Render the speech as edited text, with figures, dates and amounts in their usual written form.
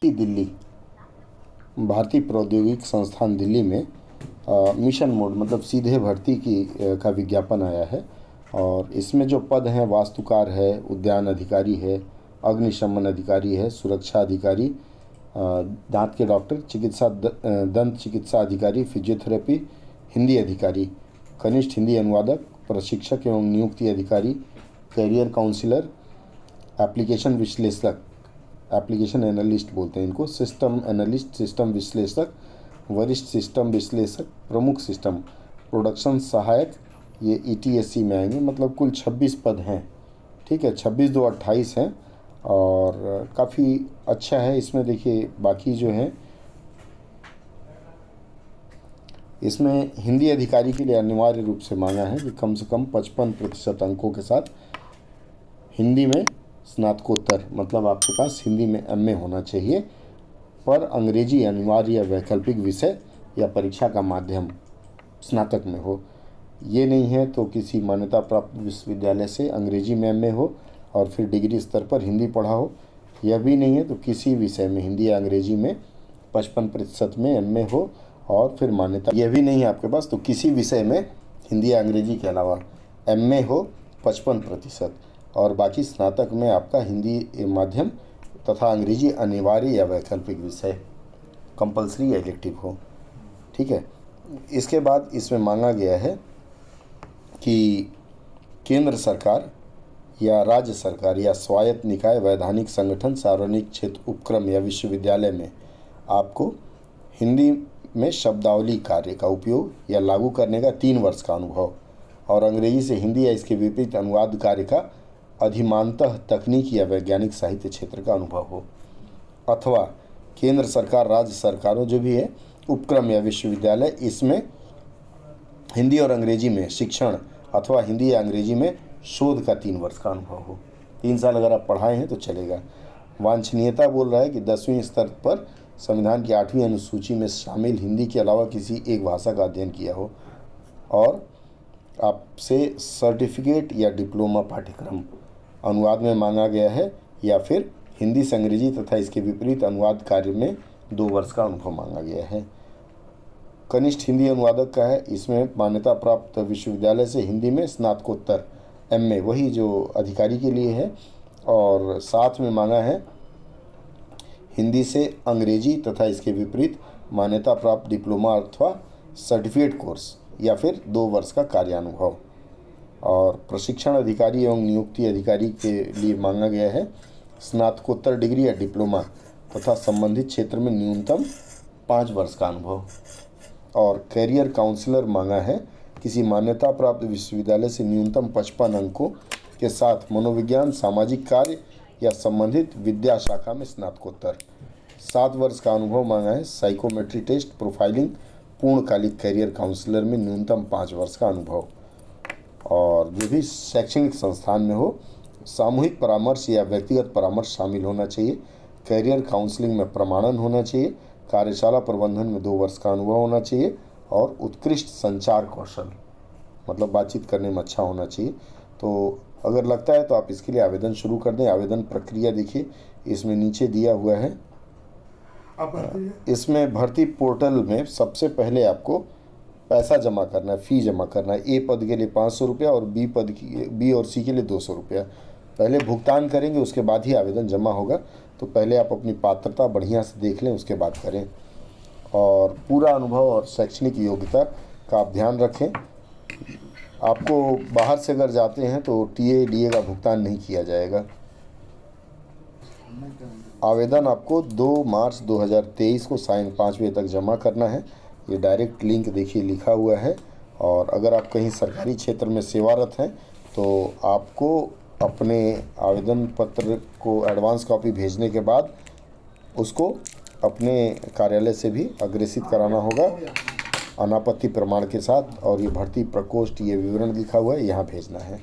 IIT Delhi, भारतीय प्रौद्योगिकी संस्थान दिल्ली में मिशन मोड मतलब सीधे भर्ती का विज्ञापन आया है। और इसमें जो पद हैं, वास्तुकार है, उद्यान अधिकारी है, अग्निशमन अधिकारी है, सुरक्षा अधिकारी, दांत के डॉक्टर, दंत चिकित्सा अधिकारी, फिजियोथेरेपी, हिंदी अधिकारी, कनिष्ठ हिंदी अनुवादक, प्रशिक्षक एवं नियुक्ति अधिकारी, करियर काउंसलर, एप्लीकेशन विश्लेषक, एप्लीकेशन एनालिस्ट बोलते हैं इनको, सिस्टम एनालिस्ट, सिस्टम विश्लेषक, वरिष्ठ सिस्टम विश्लेषक, प्रमुख सिस्टम, प्रोडक्शन सहायक, ये ईटीएससी में आएंगे। मतलब कुल 26 पद हैं। ठीक है, 26 2 28 हैं और काफ़ी अच्छा है। इसमें देखिए बाकी जो हैं, इसमें हिंदी अधिकारी के लिए अनिवार्य रूप से मांगा है कि कम से कम 55% अंकों के साथ हिंदी में स्नातकोत्तर, मतलब आपके पास हिंदी में एमए होना चाहिए, पर अंग्रेजी अनिवार्य या वैकल्पिक विषय या परीक्षा का माध्यम स्नातक में हो। ये नहीं है तो किसी मान्यता प्राप्त विश्वविद्यालय से अंग्रेजी में एमए हो और फिर डिग्री स्तर पर हिंदी पढ़ा हो। यह भी नहीं है तो किसी विषय में हिंदी या अंग्रेजी में 55% में एमए हो और फिर मान्यता, यह भी नहीं है आपके पास तो किसी विषय में हिंदी या अंग्रेजी के अलावा एमए हो 55% और बाकी स्नातक में आपका हिंदी माध्यम तथा अंग्रेजी अनिवार्य या वैकल्पिक विषय, कंपलसरी या इलेक्टिव हो। ठीक है, इसके बाद इसमें मांगा गया है कि केंद्र सरकार या राज्य सरकार या स्वायत्त निकाय, वैधानिक संगठन, सार्वजनिक क्षेत्र उपक्रम या विश्वविद्यालय में आपको हिंदी में शब्दावली कार्य का उपयोग या लागू करने का 3 वर्ष का अनुभव और अंग्रेजी से हिंदी या इसके विपरीत अनुवाद कार्य का अधिमानतः तकनीकी या वैज्ञानिक साहित्य क्षेत्र का अनुभव हो, अथवा केंद्र सरकार, राज्य सरकारों जो भी है, उपक्रम या विश्वविद्यालय, इसमें हिंदी और अंग्रेजी में शिक्षण अथवा हिंदी या अंग्रेजी में शोध का 3 वर्ष का अनुभव हो। 3 साल अगर आप पढ़ाए हैं तो चलेगा। वांछनीयता बोल रहा है कि 10वीं स्तर पर संविधान की 8वीं अनुसूची में शामिल हिंदी के अलावा किसी एक भाषा का अध्ययन किया हो और आपसे सर्टिफिकेट या डिप्लोमा पाठ्यक्रम अनुवाद में मांगा गया है या फिर हिंदी से अंग्रेजी तथा इसके विपरीत अनुवाद कार्य में 2 वर्ष का अनुभव मांगा गया है। कनिष्ठ हिंदी अनुवादक का है, इसमें मान्यता प्राप्त विश्वविद्यालय से हिंदी में स्नातकोत्तर एमए, वही जो अधिकारी के लिए है, और साथ में मांगा है हिंदी से अंग्रेजी तथा इसके विपरीत मान्यता प्राप्त डिप्लोमा अथवा सर्टिफिकेट कोर्स या फिर 2 वर्ष का कार्यानुभव। और प्रशिक्षण अधिकारी एवं नियुक्ति अधिकारी के लिए मांगा गया है स्नातकोत्तर डिग्री या डिप्लोमा तथा संबंधित क्षेत्र में न्यूनतम 5 वर्ष का अनुभव। और कैरियर काउंसलर मांगा है किसी मान्यता प्राप्त विश्वविद्यालय से न्यूनतम 55 अंकों के साथ मनोविज्ञान, सामाजिक कार्य या संबंधित विद्या शाखा में स्नातकोत्तर। 7 वर्ष का अनुभव मांगा है साइकोमेट्री टेस्ट, प्रोफाइलिंग, पूर्णकालिक कैरियर काउंसलर में न्यूनतम 5 वर्ष का अनुभव। और जो भी शैक्षणिक संस्थान में हो, सामूहिक परामर्श या व्यक्तिगत परामर्श शामिल होना चाहिए, कैरियर काउंसलिंग में प्रमाणन होना चाहिए, कार्यशाला प्रबंधन में 2 वर्ष का अनुभव होना चाहिए और उत्कृष्ट संचार कौशल, मतलब बातचीत करने में अच्छा होना चाहिए। तो अगर लगता है तो आप इसके लिए आवेदन शुरू कर दें। आवेदन प्रक्रिया देखिए इसमें नीचे दिया हुआ है। इसमें भर्ती पोर्टल में सबसे पहले आपको पैसा जमा करना है, फ़ी जमा करना है। ए पद के लिए 500 रुपया और बी और सी के लिए 200 रुपया पहले भुगतान करेंगे, उसके बाद ही आवेदन जमा होगा। तो पहले आप अपनी पात्रता बढ़िया से देख लें, उसके बाद करें। और पूरा अनुभव और शैक्षणिक योग्यता का आप ध्यान रखें। आपको बाहर से अगर जाते हैं तो टीए का भुगतान नहीं किया जाएगा। आवेदन आपको 2 मार्च 2023 को सायं 5 बजे तक जमा करना है। ये डायरेक्ट लिंक देखिए लिखा हुआ है। और अगर आप कहीं सरकारी क्षेत्र में सेवारत हैं तो आपको अपने आवेदन पत्र को एडवांस कॉपी भेजने के बाद उसको अपने कार्यालय से भी अग्रेसित कराना होगा अनापत्ति प्रमाण के साथ। और ये भर्ती प्रकोष्ठ, ये विवरण लिखा हुआ है, यहाँ भेजना है।